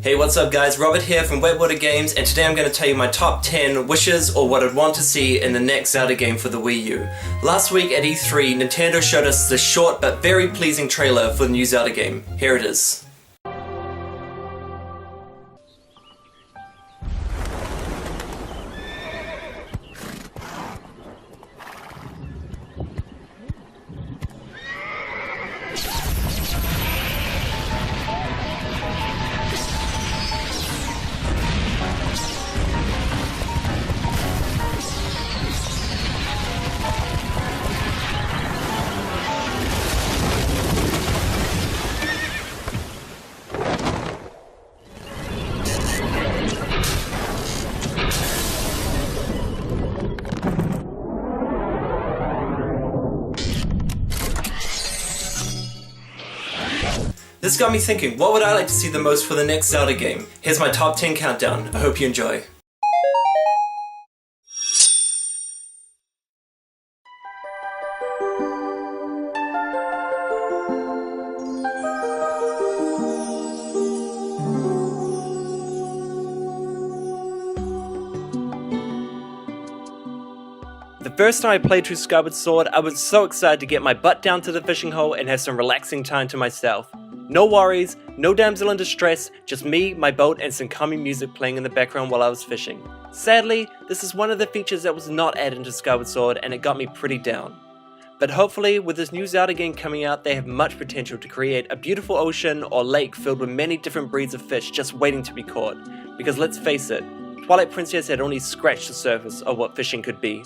Hey, what's up guys, Robert here from Wetwatergames, and today I'm going to tell you my top 10 wishes or what I'd want to see in the next Zelda game for the Wii U. Last week at E3, Nintendo showed us the short but very pleasing trailer for the new Zelda game. Here it is. This got me thinking, what would I like to see the most for the next Zelda game? Here's my top 10 countdown. I hope you enjoy. The first time I played through Skyward Sword, I was so excited to get my butt down to the fishing hole and have some relaxing time to myself. No worries, no damsel in distress, just me, my boat, and some calming music playing in the background while I was fishing. Sadly, this is one of the features that was not added to Skyward Sword, and it got me pretty down. But hopefully, with this new Zelda game coming out, they have much potential to create a beautiful ocean or lake filled with many different breeds of fish just waiting to be caught. Because let's face it, Twilight Princess had only scratched the surface of what fishing could be.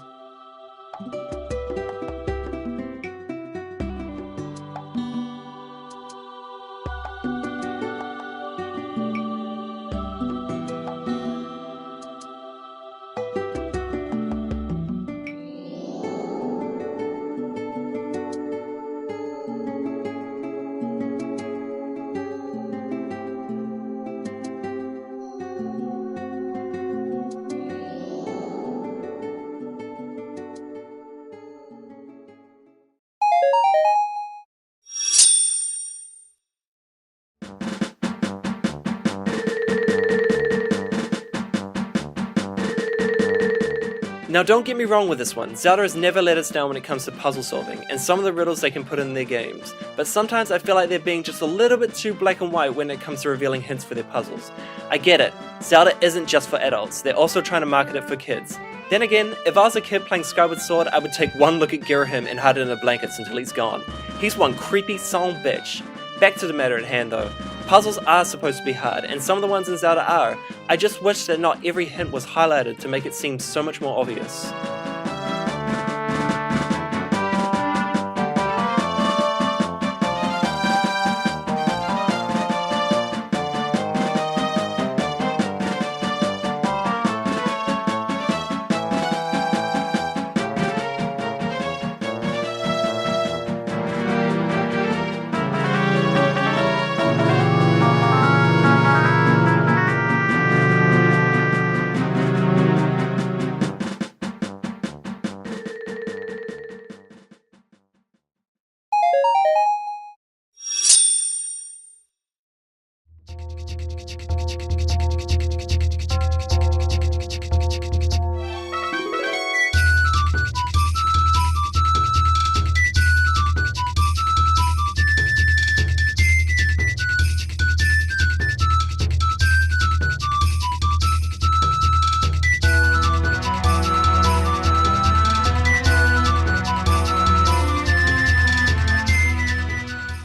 Now don't get me wrong with this one, Zelda has never let us down when it comes to puzzle solving, and some of the riddles they can put in their games, but sometimes I feel like they're being just a little bit too black and white when it comes to revealing hints for their puzzles. I get it, Zelda isn't just for adults, they're also trying to market it for kids. Then again, if I was a kid playing Skyward Sword, I would take one look at Girahim and hide it in the blankets until he's gone. He's one creepy son bitch. Back to the matter at hand though. Puzzles are supposed to be hard, and some of the ones in Zelda are. I just wish that not every hint was highlighted to make it seem so much more obvious.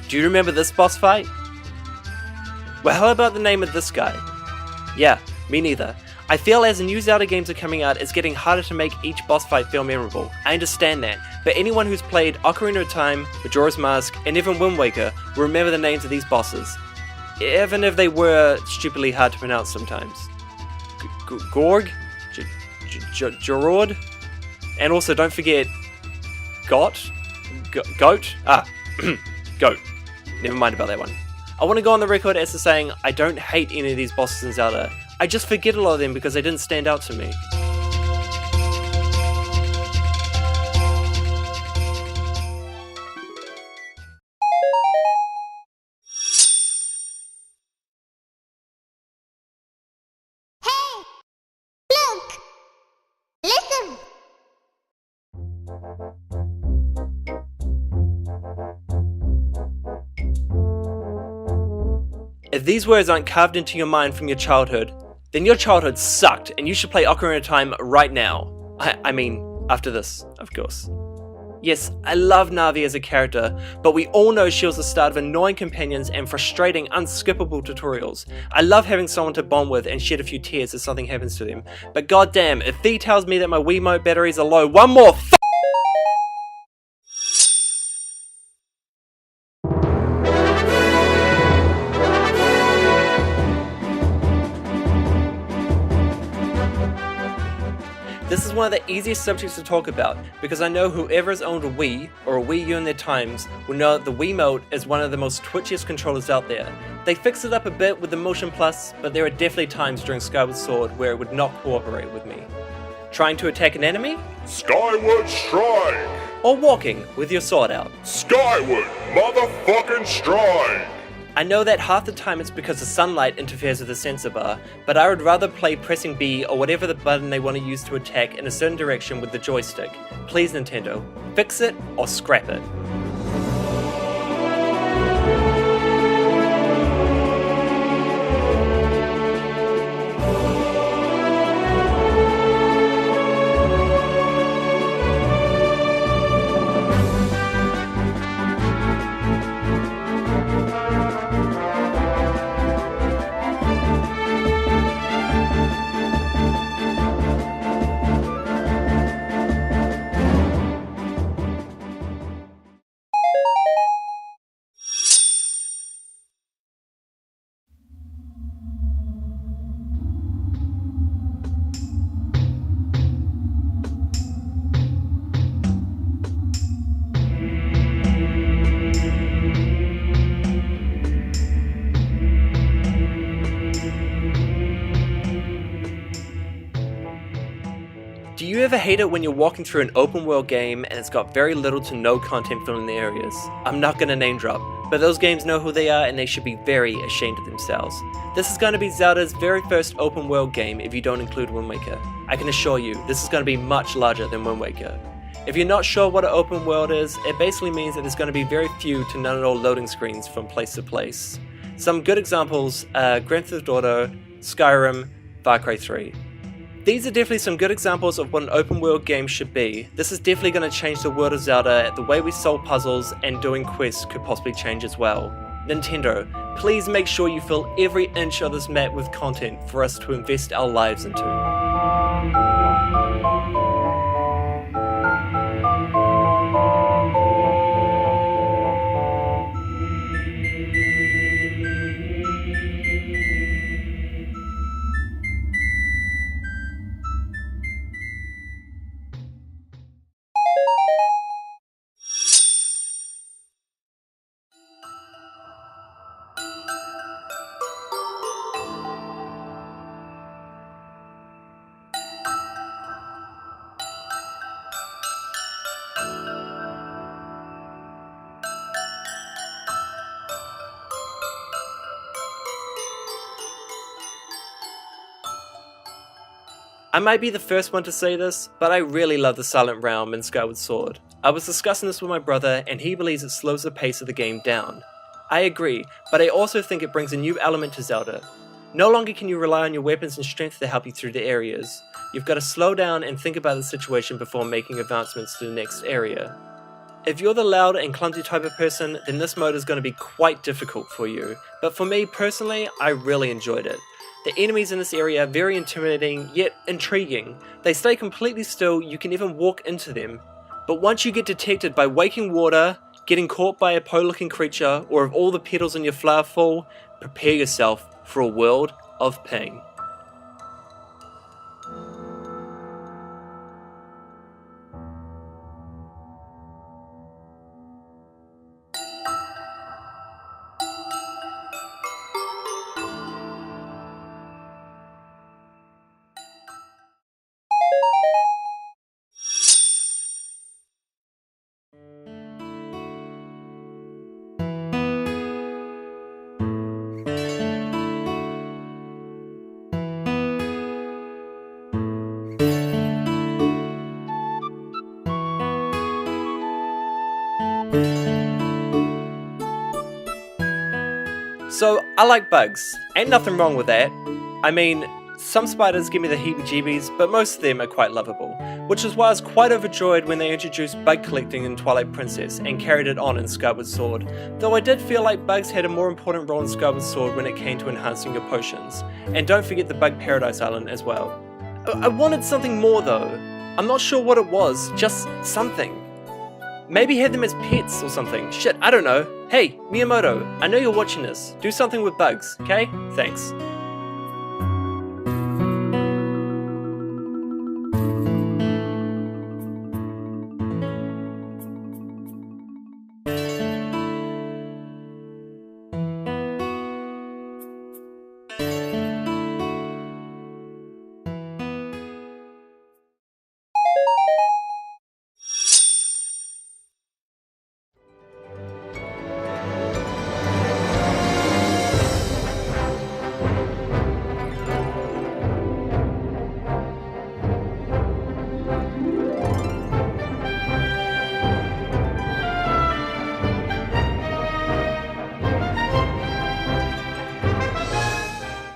Do you remember this boss fight? Well, how about the name of this guy? Yeah, me neither. I feel as the new Zelda games are coming out, it's getting harder to make each boss fight feel memorable. I understand that, but anyone who's played Ocarina of Time, Majora's Mask, and even Wind Waker will remember the names of these bosses, even if they were stupidly hard to pronounce sometimes. Gorg? Jorord? And also don't forget Goat? Goat. Never mind about that one. I want to go on the record as to saying I don't hate any of these bosses in Zelda. I just forget a lot of them because they didn't stand out to me. If these words aren't carved into your mind from your childhood, then your childhood sucked and you should play Ocarina of Time right now. I mean, after this, of course. Yes, I love Navi as a character, but we all know she was the start of annoying companions and frustrating, unskippable tutorials. I love having someone to bond with and shed a few tears if something happens to them, but goddamn, if Fee tells me that my Wiimote batteries are low one more This is one of the easiest subjects to talk about, because I know whoever has owned a Wii, or a Wii U in their times, will know that the Wiimote is one of the most twitchiest controllers out there. They fixed it up a bit with the Motion Plus, but there are definitely times during Skyward Sword where it would not cooperate with me. Trying to attack an enemy? Skyward Strike! Or walking with your sword out? Skyward motherfucking Strike! I know that half the time it's because the sunlight interferes with the sensor bar, but I would rather play pressing B or whatever the button they want to use to attack in a certain direction with the joystick. Please Nintendo, fix it or scrap it. Do you ever hate it when you're walking through an open world game and it's got very little to no content filling the areas? I'm not gonna name drop, but those games know who they are and they should be very ashamed of themselves. This is gonna be Zelda's very first open world game if you don't include Wind Waker. I can assure you, this is gonna be much larger than Wind Waker. If you're not sure what an open world is, it basically means that there's gonna be very few to none at all loading screens from place to place. Some good examples are Grand Theft Auto, Skyrim, Far Cry 3. These are definitely some good examples of what an open world game should be. This is definitely going to change the world of Zelda. The way we solve puzzles and doing quests could possibly change as well. Nintendo, please make sure you fill every inch of this map with content for us to invest our lives into. I might be the first one to say this, but I really love the Silent Realm in Skyward Sword. I was discussing this with my brother and he believes it slows the pace of the game down. I agree, but I also think it brings a new element to Zelda. No longer can you rely on your weapons and strength to help you through the areas. You've got to slow down and think about the situation before making advancements to the next area. If you're the loud and clumsy type of person, then this mode is going to be quite difficult for you, but for me personally, I really enjoyed it. The enemies in this area are very intimidating, yet intriguing. They stay completely still, you can even walk into them. But once you get detected by waking water, getting caught by a pole-looking creature, or if all the petals in your flower fall, prepare yourself for a world of pain. So, I like bugs. Ain't nothing wrong with that. I mean, some spiders give me the heebie-jeebies, but most of them are quite lovable, which is why I was quite overjoyed when they introduced bug collecting in Twilight Princess and carried it on in Skyward Sword, though I did feel like bugs had a more important role in Skyward Sword when it came to enhancing your potions. And don't forget the Bug Paradise Island as well. I wanted something more though. I'm not sure what it was, just something. Maybe have them as pets or something. Shit, I don't know. Hey, Miyamoto, I know you're watching this. Do something with bugs, okay? Thanks.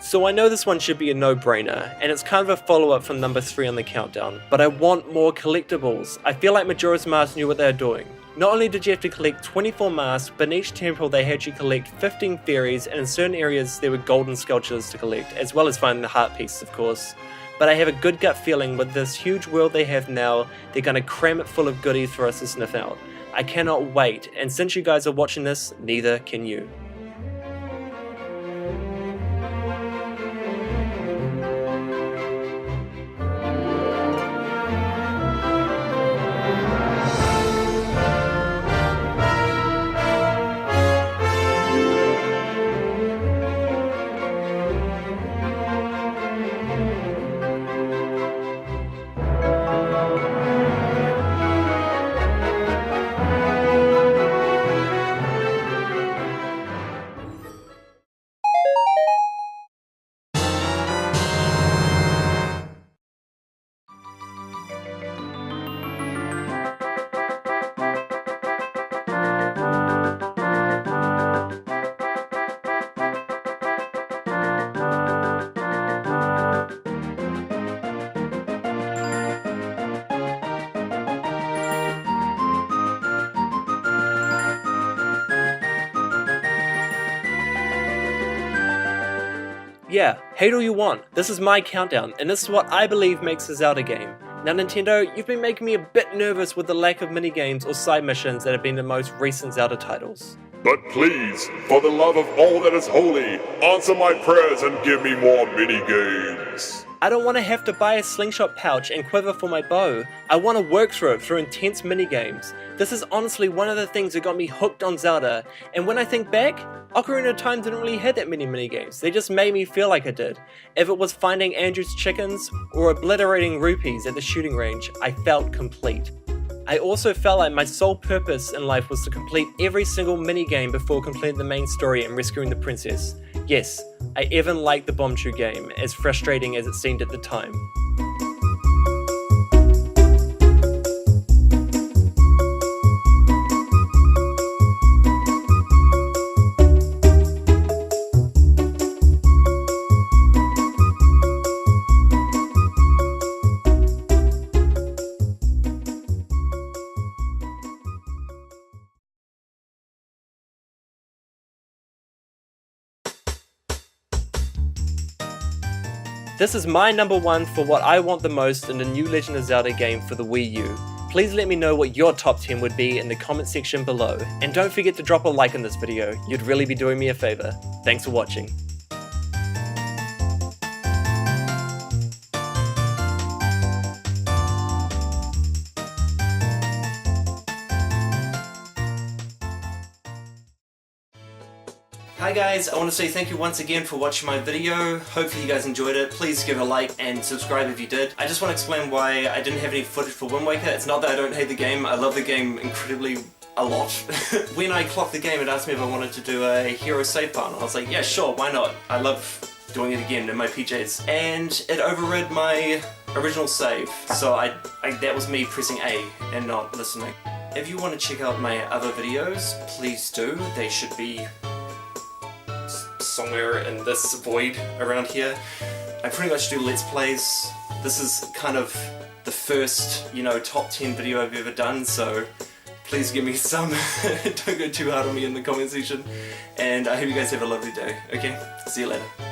So I know this one should be a no-brainer, and it's kind of a follow-up from number 3 on the countdown, but I want more collectibles. I feel like Majora's Mask knew what they were doing. Not only did you have to collect 24 masks, but in each temple they had you collect 15 fairies, and in certain areas there were golden sculptures to collect, as well as finding the heart pieces of course. But I have a good gut feeling with this huge world they have now, they're gonna cram it full of goodies for us to sniff out. I cannot wait, and since you guys are watching this, neither can you. Yeah, hate all you want, this is my countdown, and this is what I believe makes a Zelda game. Now Nintendo, you've been making me a bit nervous with the lack of minigames or side missions that have been the most recent Zelda titles. But please, for the love of all that is holy, answer my prayers and give me more minigames. I don't want to have to buy a slingshot pouch and quiver for my bow. I want to work through it through intense minigames. This is honestly one of the things that got me hooked on Zelda, and when I think back, Ocarina of Time didn't really have that many minigames, they just made me feel like it did. If it was finding Andrew's chickens, or obliterating rupees at the shooting range, I felt complete. I also felt like my sole purpose in life was to complete every single minigame before completing the main story and rescuing the princess. Yes, I even liked the Bombchu game, as frustrating as it seemed at the time. This is my number 1 for what I want the most in the new Legend of Zelda game for the Wii U. Please let me know what your top 10 would be in the comment section below, and don't forget to drop a like on this video, you'd really be doing me a favor. Thanks for watching. Hi guys, I want to say thank you once again for watching my video. Hopefully you guys enjoyed it. Please give it a like and subscribe if you did. I just want to explain why I didn't have any footage for Wind Waker. It's not that I don't hate the game, I love the game incredibly a lot. When I clocked the game, it asked me if I wanted to do a hero save file. I was like, yeah sure, why not? I love doing it again in my PJs. And it overrid my original save, so that was me pressing A and not listening. If you want to check out my other videos, please do. They should be somewhere in this void around here. I pretty much do Let's Plays. This is kind of the first, you know, top 10 video I've ever done, so please give me some. Don't go too hard on me in the comment section. And I hope you guys have a lovely day. Okay, see you later.